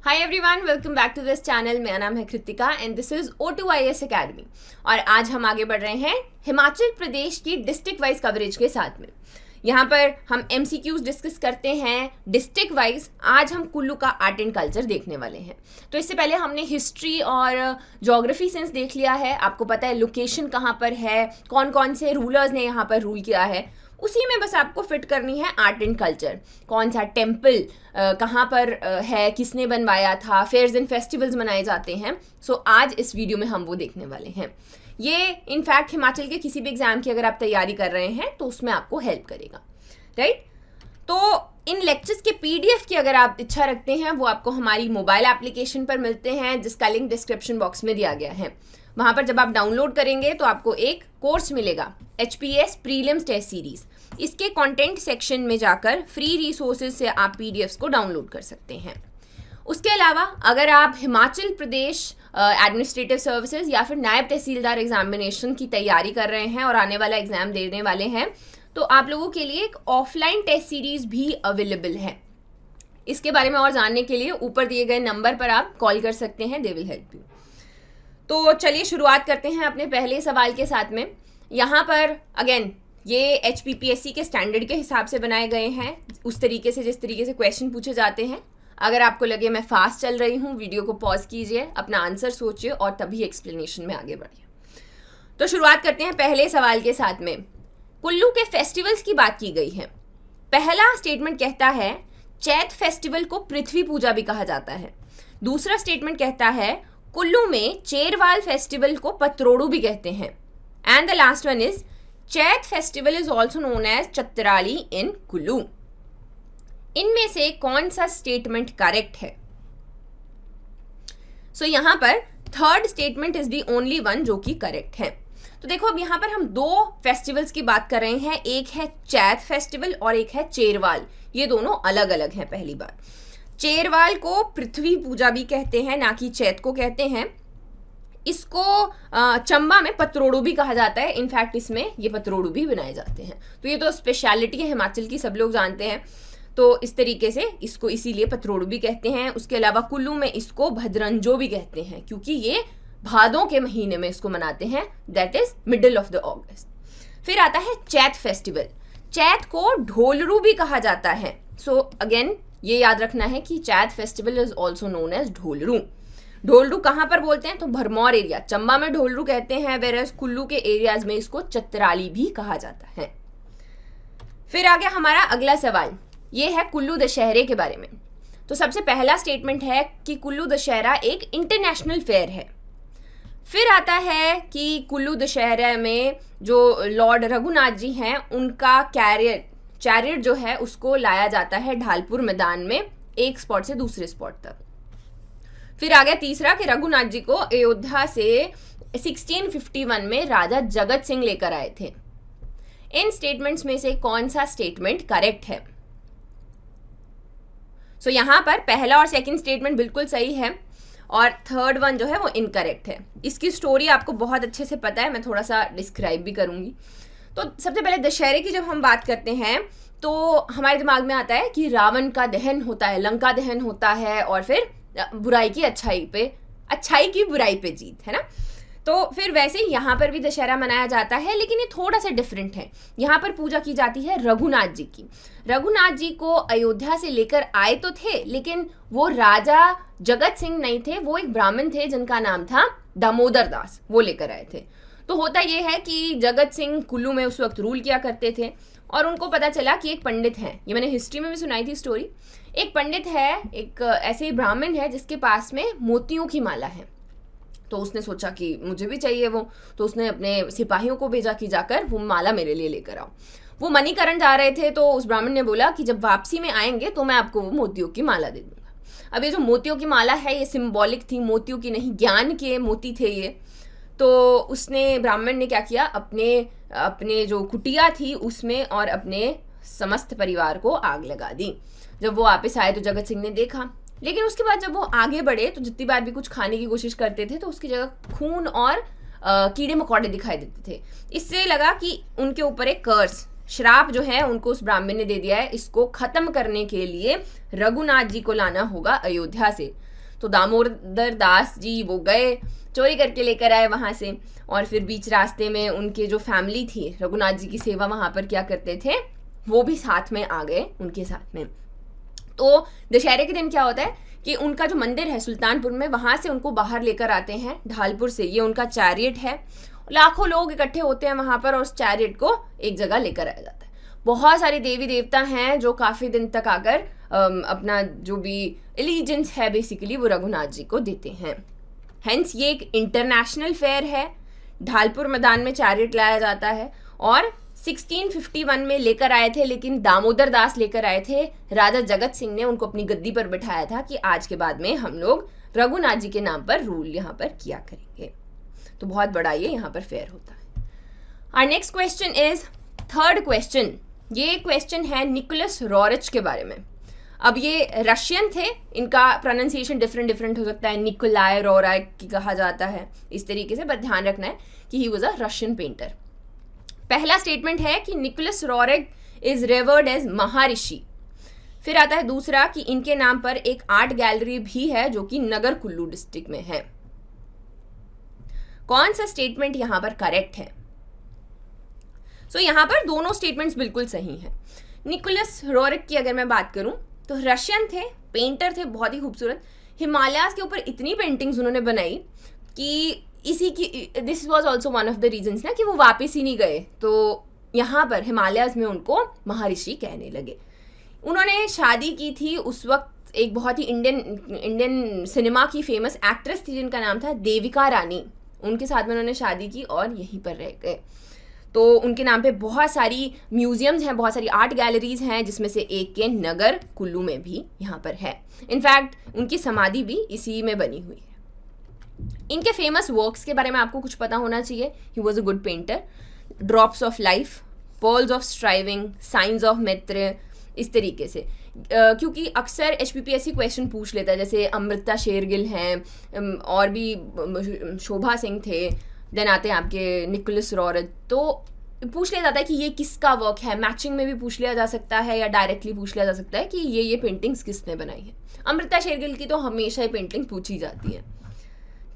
Hi everyone, welcome back to this channel. मेरा नाम है Kritika and this is O2IAS academy. और आज हम आगे बढ़ रहे हैं हिमाचल प्रदेश की डिस्ट्रिक्ट वाइज कवरेज के साथ में। यहाँ पर हम MCQs डिस्कस करते हैं डिस्ट्रिक्ट वाइज। आज हम कुल्लू का आर्ट एंड कल्चर देखने वाले हैं। तो इससे पहले हमने हिस्ट्री और ज्योग्राफी सेंस देख लिया है। आपको पता है लोकेशन कहाँ पर है, कौन कौन से रूलर्स ने यहाँ पर रूल किया है। उसी में बस आपको फिट करनी है आर्ट एंड कल्चर। कौन सा टेम्पल कहाँ पर है, किसने बनवाया था, फेयर्स एंड फेस्टिवल्स मनाए जाते हैं। सो आज इस वीडियो में हम वो देखने वाले हैं। ये इनफैक्ट हिमाचल के किसी भी एग्जाम की अगर आप तैयारी कर रहे हैं तो उसमें आपको हेल्प करेगा, राइट। तो इन लेक्चर्स के PDF की अगर आप इच्छा रखते हैं वो आपको हमारी मोबाइल एप्लीकेशन पर मिलते हैं, जिसका लिंक डिस्क्रिप्शन बॉक्स में दिया गया है। वहाँ पर जब आप डाउनलोड करेंगे तो आपको एक कोर्स मिलेगा, HPS प्रीलिम्स टेस्ट सीरीज। इसके कंटेंट सेक्शन में जाकर फ्री रिसोर्सेज से आप PDFs को डाउनलोड कर सकते हैं। उसके अलावा अगर आप हिमाचल प्रदेश एडमिनिस्ट्रेटिव सर्विसेज या फिर नायब तहसीलदार एग्जामिनेशन की तैयारी कर रहे हैं और आने वाला एग्जाम देने वाले हैं, तो आप लोगों के लिए एक ऑफलाइन टेस्ट सीरीज भी अवेलेबल है। इसके बारे में और जानने के लिए ऊपर दिए गए नंबर पर आप कॉल कर सकते हैं, दे विल हेल्प यू। तो चलिए शुरुआत करते हैं अपने पहले सवाल के साथ में। यहाँ पर अगेन ये HPPSC के स्टैंडर्ड के हिसाब से बनाए गए हैं, उस तरीके से जिस तरीके से क्वेश्चन पूछे जाते हैं। अगर आपको लगे मैं फास्ट चल रही हूँ, वीडियो को पॉज कीजिए, अपना आंसर सोचिए और तभी एक्सप्लेनेशन में आगे बढ़िए। तो शुरुआत करते हैं पहले सवाल के साथ में। कुल्लू के फेस्टिवल्स की बात की गई है। पहला स्टेटमेंट कहता है चैत फेस्टिवल को पृथ्वी पूजा भी कहा जाता है। दूसरा स्टेटमेंट कहता है कुल्लू में चेरवाल फेस्टिवल को पत्रोड़ू भी कहते हैं। And the last one is Chait festival is also known as Chatrali in Kullu. इनमें से कौन सा स्टेटमेंट करेक्ट है? सो यहां पर third statement is the only one जो कि करेक्ट है। तो देखो, अब यहां पर हम दो फेस्टिवल्स की बात कर रहे हैं, एक है चैत फेस्टिवल और एक है चेरवाल। ये दोनों अलग अलग हैं। पहली बात, चेरवाल को पृथ्वी पूजा भी कहते हैं, ना कि चैत को कहते हैं। इसको चंबा में पत्रोड़ू भी कहा जाता है। इनफैक्ट इसमें ये पत्रोड़ू भी बनाए जाते हैं। तो ये तो स्पेशलिटी है हिमाचल की, सब लोग जानते हैं। तो इस तरीके से इसको इसीलिए पत्रोड़ू भी कहते हैं। उसके अलावा कुल्लू में इसको भद्रंजो भी कहते हैं, क्योंकि ये भादों के महीने में इसको मनाते हैं, that is middle of the August. फिर आता है चैत फेस्टिवल। चैत को ढोलरू भी कहा जाता है। सो अगेन ये याद रखना है कि Chait festival is also known as Dholru. Dholru कहाँ पर बोलते हैं? तो भरमौर एरिया, चंबा में ढोलरू कहते हैं, वेरस कुल्लू के एरियाज में इसको चतराली भी कहा जाता है। फिर आ गया हमारा अगला सवाल, ये है कुल्लू दशहरे के बारे में। तो सबसे पहला स्टेटमेंट है कि कुल्लू दशहरा एक इंटरनेशनल फेयर है। फिर आता है कि कुल्लू दशहरा में जो लॉर्ड रघुनाथ जी हैं, उनका चैरियट जो है उसको लाया जाता है ढालपुर मैदान में, एक स्पॉट से दूसरे स्पॉट तक। फिर आ गया तीसरा कि रघुनाथ जी को अयोध्या से 1651 में राजा जगत सिंह लेकर आए थे। इन स्टेटमेंट्स में से कौन सा स्टेटमेंट करेक्ट है? सो यहां पर पहला और सेकंड स्टेटमेंट बिल्कुल सही है और थर्ड वन जो है वो इनकरेक्ट है। इसकी स्टोरी आपको बहुत अच्छे से पता है, मैं थोड़ा सा डिस्क्राइब भी करूंगी। तो सबसे पहले दशहरे की जब हम बात करते हैं तो हमारे दिमाग में आता है कि रावण का दहन होता है, लंका दहन होता है और फिर बुराई की अच्छाई पे, अच्छाई की बुराई पे जीत, है ना। तो फिर वैसे यहाँ पर भी दशहरा मनाया जाता है, लेकिन ये थोड़ा सा डिफरेंट है। यहाँ पर पूजा की जाती है रघुनाथ जी की। रघुनाथ जी को अयोध्या से लेकर आए तो थे, लेकिन वो राजा जगत सिंह नहीं थे, वो एक ब्राह्मण थे जिनका नाम था दामोदर दास, वो लेकर आए थे। तो होता ये है कि जगत सिंह कुल्लू में उस वक्त रूल किया करते थे और उनको पता चला कि एक पंडित है, ये मैंने हिस्ट्री में भी सुनाई थी स्टोरी। एक पंडित है, एक ऐसे ही ब्राह्मण है जिसके पास में मोतियों की माला है। तो उसने सोचा कि मुझे भी चाहिए वो, तो उसने अपने सिपाहियों को भेजा कि जाकर वो माला मेरे लिए लेकर आओ। वो मणिकरण जा रहे थे तो उस ब्राह्मण ने बोला कि जब वापसी में आएंगे तो मैं आपको वो मोतियों की माला दे दूंगा। अब ये जो मोतियों की माला है ये सिंबॉलिक थी, मोतियों की नहीं, ज्ञान के मोती थे ये। तो उसने, ब्राह्मण ने क्या किया, अपने जो कुटिया थी उसमें और अपने समस्त परिवार को आग लगा दी। जब वो वापस आए तो जगत सिंह ने देखा, लेकिन उसके बाद जब वो आगे बढ़े तो जितनी बार भी कुछ खाने की कोशिश करते थे तो उसकी जगह खून और कीड़े मकोड़े दिखाई देते थे। इससे लगा कि उनके ऊपर एक कर्स, श्राप जो है उनको उस ब्राह्मण ने दे दिया है। इसको खत्म करने के लिए रघुनाथ जी को लाना होगा अयोध्या से। तो दामोदर दास जी वो गए, चोरी करके लेकर आए वहाँ से, और फिर बीच रास्ते में उनके जो फैमिली थी, रघुनाथ जी की सेवा वहाँ पर क्या करते थे, वो भी साथ में आ गए उनके साथ में। तो दशहरे के दिन क्या होता है कि उनका जो मंदिर है सुल्तानपुर में, वहाँ से उनको बाहर लेकर आते हैं ढालपुर से। ये उनका चैरियट है, लाखों लोग इकट्ठे होते हैं वहाँ पर और उस चैरियट को एक जगह लेकर आया जाता है। बहुत सारे देवी देवता हैं जो काफ़ी दिन तक आकर अपना जो भी एलिजेंस है बेसिकली वो रघुनाथ जी को देते हैं। हेंस ये एक इंटरनेशनल फेयर है। ढालपुर मैदान में चैरियट लाया जाता है और 1651 में लेकर आए थे, लेकिन दामोदर दास लेकर आए थे। राजा जगत सिंह ने उनको अपनी गद्दी पर बिठाया था कि आज के बाद में हम लोग रघुनाथ जी के नाम पर रूल यहाँ पर किया करेंगे। तो बहुत बड़ा ये यहाँ पर फेयर होता है। Our next question is third question. ये क्वेश्चन है निकोलस रॉरिच के बारे में। अब ये रशियन थे, इनका प्रोनाउंसिएशन डिफरेंट हो सकता है, निकोलाई रोराय की कहा जाता है इस तरीके से, बस ध्यान रखना है कि ही वॉज अ रशियन पेंटर। पहला स्टेटमेंट है कि निकोलस रॉरिच इज रेवर्ड एज महर्षि। फिर आता है दूसरा कि इनके नाम पर एक आर्ट गैलरी भी है जो कि नगर कुल्लू डिस्ट्रिक्ट में है। कौन सा स्टेटमेंट यहां पर करेक्ट है? सो यहां पर दोनों स्टेटमेंट्स बिल्कुल सही हैं। निकोलस रॉरिच की अगर मैं बात करूं तो रशियन थे, पेंटर थे, बहुत ही खूबसूरत। हिमालयाज के ऊपर इतनी पेंटिंग्स उन्होंने बनाई कि इसी की this was also one of the reasons ना कि वो वापस ही नहीं गए, तो यहाँ पर हिमालयाज में उनको महर्षि कहने लगे। उन्होंने शादी की थी उस वक्त एक बहुत ही इंडियन सिनेमा की फेमस एक्ट्रेस थी जिनका नाम था देविका रानी। उनके साथ में उन्होंने शादी की और यहीं पर रह गए। तो उनके नाम पे बहुत सारी म्यूजियम्स हैं, बहुत सारी आर्ट गैलरीज हैं, जिसमें से एक के नगर कुल्लू में भी यहाँ पर है। इनफैक्ट उनकी समाधि भी इसी में बनी हुई है। इनके फेमस वर्क्स के बारे में आपको कुछ पता होना चाहिए। He was a good painter. Drops of life, pearls of striving, science of Mitra, इस तरीके से क्योंकि अक्सर HPPSC क्वेश्चन पूछ लेता है, जैसे अमृता शेरगिल हैं और भी शोभा सिंह थे, देन आते हैं आपके निकोलस रॉरिच। तो पूछ लिया जाता है कि ये किसका वर्क है। मैचिंग में भी पूछ लिया जा सकता है या डायरेक्टली पूछ लिया जा सकता है कि ये पेंटिंग्स किसने बनाई है। अमृता शेरगिल की तो हमेशा ही पेंटिंग पूछी जाती है,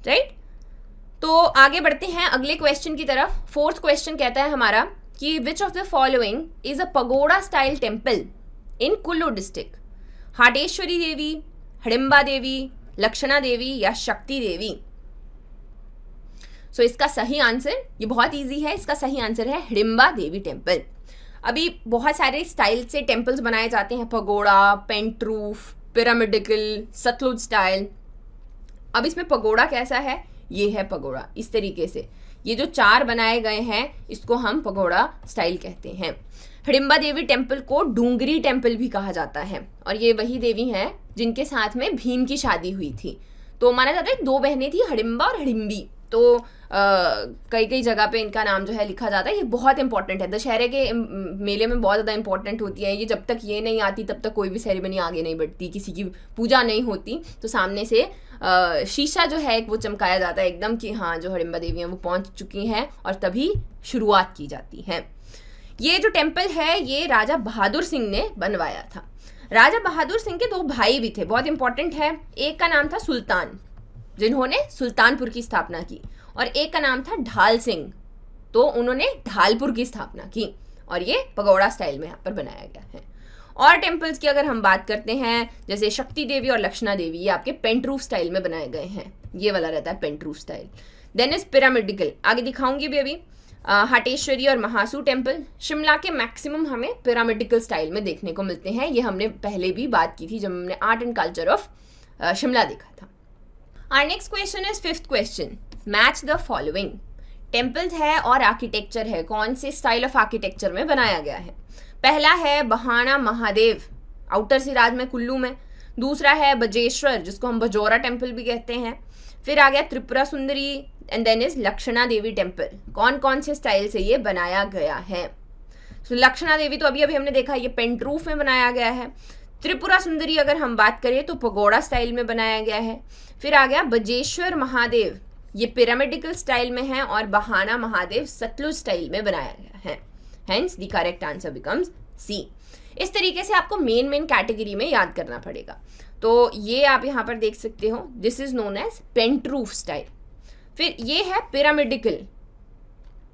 राइट। तो आगे बढ़ते हैं अगले क्वेश्चन की तरफ। फोर्थ क्वेश्चन कहता है हमारा कि which of the following is a pagoda style temple in Kullu district? Hateshwari Devi, Hidimba Devi, Lakshana Devi या शक्ति देवी? सो इसका सही आंसर, ये बहुत इजी है, इसका सही आंसर है हिडिंबा देवी टेम्पल। अभी बहुत सारे स्टाइल से टेम्पल्स बनाए जाते हैं, pagoda, pent roof, pyramidical, Satluj style. अब इसमें पगोड़ा कैसा है? ये है पगोड़ा इस तरीके से। ये जो चार बनाए गए हैं इसको हम पगोड़ा स्टाइल कहते हैं। हिडिंबा देवी टेम्पल को डूंगरी टेम्पल भी कहा जाता है और ये वही देवी हैं जिनके साथ में भीम की शादी हुई थी। तो माना जाता है दो बहनें थी, हिडिंबा और हिडिंबी। तो कई जगह पे इनका नाम जो है लिखा जाता है। ये बहुत इंपॉर्टेंट है, दशहरे के मेले में बहुत ज़्यादा इंपॉर्टेंट होती है ये। जब तक ये नहीं आती तब तक कोई भी सेरेमनी आगे नहीं बढ़ती, किसी की पूजा नहीं होती। तो सामने से शीशा जो है वो चमकाया जाता है एकदम कि हाँ जो हिडिंबा देवी हैं वो पहुंच चुकी हैं, और तभी शुरुआत की जाती है। ये जो टेम्पल है ये राजा बहादुर सिंह ने बनवाया था। राजा बहादुर सिंह के दो भाई भी थे, बहुत इंपॉर्टेंट है। एक का नाम था सुल्तान, जिन्होंने सुल्तानपुर की स्थापना की, और एक का नाम था ढाल सिंह, तो उन्होंने ढालपुर की स्थापना की। और ये पगोड़ा स्टाइल में यहाँ पर बनाया गया है। और टेम्पल्स की अगर हम बात करते हैं, जैसे शक्ति देवी और लक्षणा देवी, ये आपके पेंट रूफ स्टाइल में बनाए गए हैं। ये वाला रहता है pent roof style. Then is pyramidical, आगे दिखाऊंगी भी अभी। हाटेश्वरी और महासू टेम्पल शिमला के मैक्सिमम हमें पिरामिडिकल स्टाइल में देखने को मिलते हैं। ये हमने पहले भी बात की थी जब हमने art and culture of Shimla देखा था। Our next question is fifth question, match the following. Temples है और आर्किटेक्चर है, कौन से स्टाइल ऑफ आर्किटेक्चर में बनाया गया है? पहला है बहाना महादेव, आउटर सिराज में कुल्लू में। दूसरा है बजेश्वर, जिसको हम बजौरा टेम्पल भी कहते हैं। फिर आ गया Tripura Sundari, and then is Lakshana Devi temple. कौन कौन से स्टाइल से ये बनाया गया है? तो लक्षणा देवी तो अभी हमने देखा, ये पेंट रूफ में बनाया गया है। त्रिपुरा सुंदरी अगर हम बात करें तो पगोड़ा स्टाइल में बनाया गया है। फिर आ गया बजेश्वर महादेव, ये पिरामिडिकल स्टाइल में है। और बहाना महादेव सतलुज स्टाइल में बनाया गया है। Hence the correct answer becomes C. इस तरीके से आपको मेन कैटेगरी में याद करना पड़ेगा। तो ये आप यहाँ पर देख सकते हो, this is known as pent roof style. फिर ये है पिरामिडिकल,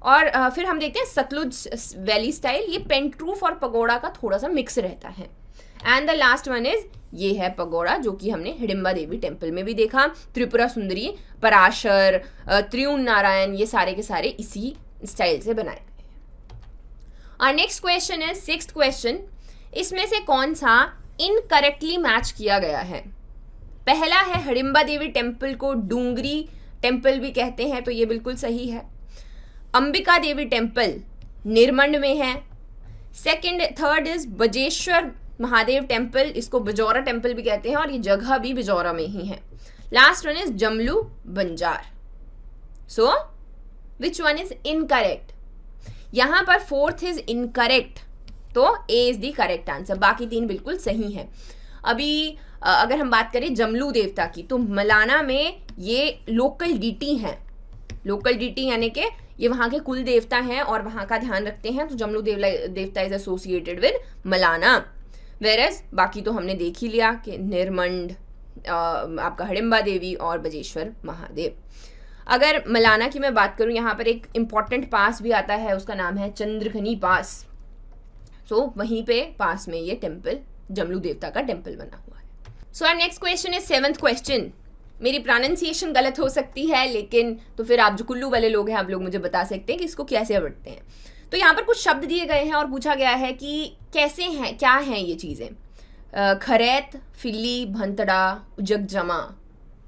और फिर हम देखते हैं सतलुज वैली स्टाइल। ये पेंटरूफ और पगोड़ा का थोड़ा सा मिक्स रहता है। And the last one is, ये है पगोड़ा, जो कि हमने हिडिंबा देवी टेम्पल में भी देखा। त्रिपुरा सुंदरी, पराशर, त्रियुण नारायण, ये सारे के सारे इसी स्टाइल से बनाए गए हैं। और नेक्स्ट क्वेश्चन है 6th क्वेश्चन, इसमें से कौन सा इनकरेक्टली मैच किया गया है? पहला है हिडिंबा देवी टेम्पल को डूंगरी टेम्पल भी कहते हैं, तो ये बिल्कुल सही है। अंबिका देवी टेम्पल निर्मंड में है। थर्ड इज बजेश्वर महादेव टेम्पल, इसको बजौरा टेम्पल भी कहते हैं और ये जगह भी बजौरा में ही है। Last one is Jamlu Banjar. So which one is incorrect? यहां पर 4th इज इनकरेक्ट, तो ए इज द करेक्ट आंसर, बाकी 3 बिल्कुल सही है। अभी अगर हम बात करें जमलू देवता की, तो मलाना में ये लोकल डीटी हैं। लोकल डीटी यानी कि ये वहाँ के कुल देवता हैं और वहाँ का ध्यान रखते हैं, तो जमलू देवता is associated with Malana. Whereas बाकी तो हमने देख ही लिया कि निर्मंड, आपका हिडिंबा देवी और बजेश्वर महादेव। अगर मलाना की मैं बात करूँ, यहाँ पर एक इम्पॉर्टेंट पास भी आता है, उसका नाम है चंद्रघनी पास। सो वहीं पे पास में ये टेम्पल, जमलू देवता का टेम्पल बना हुआ है। So our next question is 7th question. मेरी प्रोनाउंसिएशन गलत हो सकती है, लेकिन तो फिर आप जो कुल्लू वाले लोग हैं, आप लोग मुझे बता सकते हैं कि इसको कैसे पढ़ते हैं। तो यहाँ पर कुछ शब्द दिए गए हैं और पूछा गया है कि कैसे हैं, क्या हैं ये चीज़ें। खरैत, फिल्ली, भंतड़ा, उजगजमा।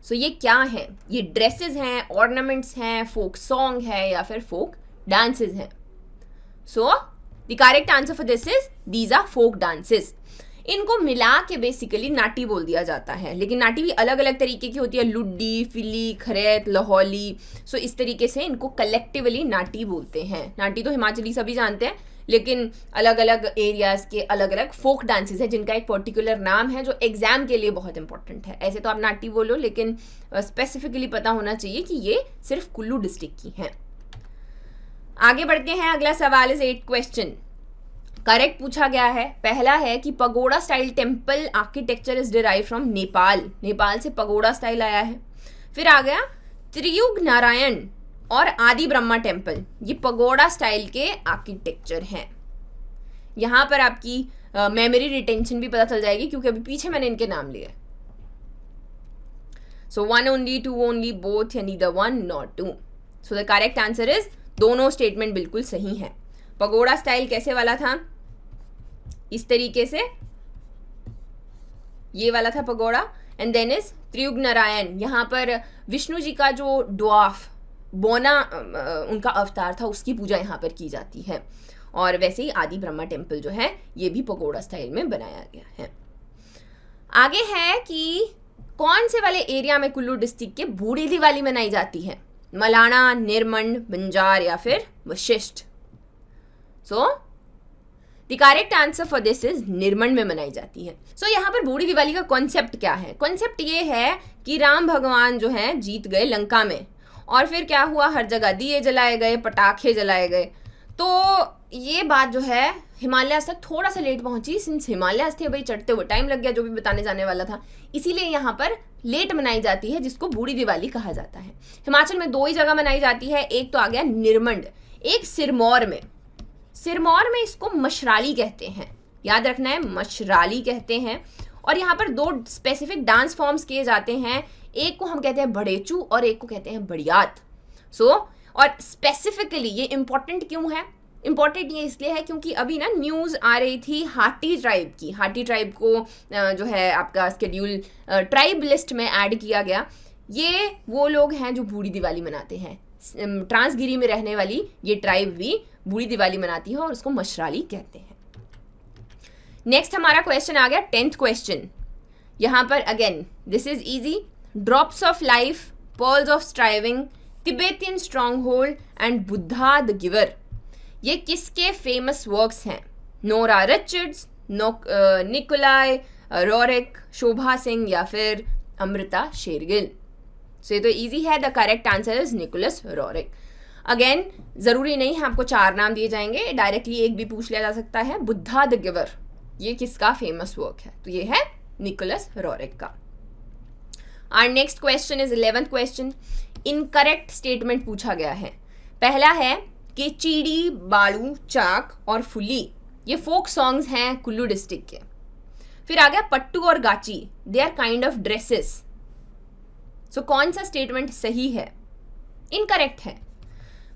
सो ये क्या हैं? ये ड्रेसेस हैं, ऑर्नामेंट्स हैं, फोक सॉन्ग है या फिर फोक डांसेस हैं? So the correct answer for this is these are folk dances. इनको मिला के बेसिकली नाटी बोल दिया जाता है, लेकिन नाटी भी अलग अलग तरीके की होती है, लुड्डी, फिली, खरैत, लाहौली। सो इस तरीके से इनको कलेक्टिवली नाटी बोलते हैं। नाटी तो हिमाचली सभी जानते हैं, लेकिन अलग अलग एरियाज के अलग अलग फोक डांसेस हैं जिनका एक पर्टिकुलर नाम है, जो एग्जाम के लिए बहुत इंपॉर्टेंट है। ऐसे तो आप नाटी बोलो, लेकिन स्पेसिफिकली पता होना चाहिए कि ये सिर्फ कुल्लू डिस्ट्रिक्ट की हैं। आगे बढ़ते हैं, अगला सवाल इज 8th क्वेश्चन। करेक्ट पूछा गया है। पहला है कि pagoda style temple architecture is derive from Nepal. Nepal से पगोड़ा स्टाइल आया है। फिर आ गया त्रियुग नारायण और आदि ब्रह्मा टेम्पल, ये पगोड़ा स्टाइल के आर्किटेक्चर हैं। यहां पर आपकी मेमोरी रिटेंशन भी पता चल जाएगी, क्योंकि अभी पीछे मैंने इनके नाम लिए। सो 1 only, 2 only, both, या neither 1 nor 2। So the correct answer is, दोनों स्टेटमेंट बिल्कुल सही है। पगोड़ा स्टाइल कैसे वाला था? इस तरीके से, ये वाला था pagoda. And then is Triyuga Narayan, यहाँ पर विष्णु जी का जो ड्वार्फ बोना उनका अवतार था, उसकी पूजा यहाँ पर की जाती है। और वैसे ही आदि ब्रह्मा टेम्पल जो है, ये भी पगोड़ा स्टाइल में बनाया गया है। आगे है कि कौन से वाले एरिया में कुल्लू डिस्ट्रिक्ट के बूढ़ी दिवाली मनाई जाती है? मलाना, निर्मंड, बंजार या फिर Vashisht? So the correct answer for this is Nirmand में मनाई जाती है। सो यहाँ पर बूढ़ी दिवाली का कॉन्सेप्ट क्या है? कॉन्सेप्ट ये है कि राम भगवान जो हैं जीत गए लंका में, और फिर क्या हुआ, हर जगह दिए जलाए गए, पटाखे जलाए गए। तो ये बात जो है हिमालयाज तक थोड़ा सा लेट पहुंची, सिंस हिमालयाज थे भाई, चढ़ते हुए टाइम लग गया, जो भी बताने जाने वाला था, इसीलिए यहाँ पर लेट मनाई जाती है, जिसको बूढ़ी दिवाली कहा जाता है। हिमाचल में 2 ही जगह मनाई जाती है, एक तो आ गया निर्मंड, एक सिरमौर में। सिरमौर में इसको मशराली कहते हैं, याद रखना है, मशराली कहते हैं। और यहाँ पर 2 स्पेसिफिक डांस फॉर्म्स किए जाते हैं, एक को हम कहते हैं बड़ेचू और एक को कहते हैं बड़ियात। और स्पेसिफिकली ये इंपॉर्टेंट क्यों है? इंपॉर्टेंट ये इसलिए है क्योंकि अभी ना न्यूज़ आ रही थी हाटी ट्राइब की। हाटी ट्राइब को जो है आपका शेड्यूल ट्राइब लिस्ट में ऐड किया गया। ये वो लोग हैं जो बूढ़ी दिवाली मनाते हैं। ट्रांसगिरी में रहने वाली ये ट्राइब भी बूढ़ी दिवाली मनाती है और उसको मशराली कहते हैं। नेक्स्ट हमारा क्वेश्चन आ गया 10th क्वेश्चन। यहाँ पर again this is easy. Drops of life, pearls of striving, Tibetan stronghold and Buddha the giver, ये किसके फेमस वर्क्स हैं? Nora Richards, Nikolai Roerich, Shobha Singh या फिर अमृता शेरगिल? सो ये तो इजी है, the correct answer is Nicholas Roerich. Again जरूरी नहीं है आपको 4 नाम दिए जाएंगे, डायरेक्टली एक भी पूछ लिया जा सकता है। बुद्धा द गिवर, ये किसका फेमस वर्क है? तो ये है निकोलस रोरेक का। Our next question is 11th question. Incorrect statement पूछा गया है। पहला है कि चीड़ी, बाड़ू, चाक और फुली ये फोक सॉन्ग्स हैं कुल्लू डिस्ट्रिक्ट के। फिर आ गया पट्टू और गाची, they are kind of dresses. So कौन सा स्टेटमेंट सही है? इनकरेक्ट है।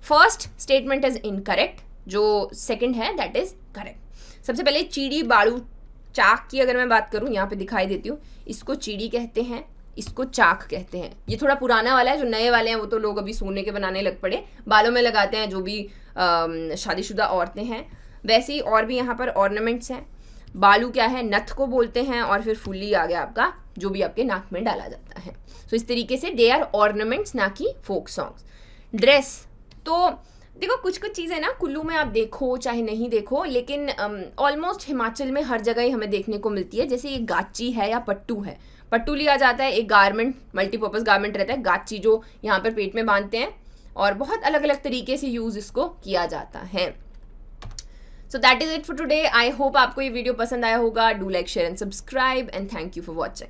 फर्स्ट स्टेटमेंट इज इनकरेक्ट, जो सेकंड है दैट इज करेक्ट। सबसे पहले चीड़ी, बाड़ू, चाक की अगर मैं बात करूं, यहाँ पे दिखाई देती हूँ, इसको चीड़ी कहते हैं, इसको चाक कहते हैं। ये थोड़ा पुराना वाला है, जो नए वाले हैं वो तो लोग अभी सोने के बनाने लग पड़े, बालों में लगाते हैं जो भी शादीशुदा औरतें हैं। वैसे ही और भी यहाँ पर ऑर्नामेंट्स हैं। बालू क्या है? नथ को बोलते हैं। और फिर फुल्ली आ गया आपका, जो भी आपके नाक में डाला जाता है। सो इस तरीके से दे आर ऑर्नामेंट्स, ना कि फोक सॉन्ग्स। ड्रेस तो देखो, कुछ कुछ चीज़ें ना कुल्लू में आप देखो चाहे नहीं देखो, लेकिन ऑलमोस्ट हिमाचल में हर जगह ही हमें देखने को मिलती है। जैसे ये गाची है या पट्टू है। पट्टू लिया जाता है, एक गारमेंट, मल्टीपर्पज़ गारमेंट रहता है। गाची जो यहाँ पर पेट में बांधते हैं, और बहुत अलग अलग तरीके से यूज़ इसको किया जाता है। So that is it for today. I hope आपको ये वीडियो पसंद आया होगा। Do like, share and subscribe, and thank you for watching.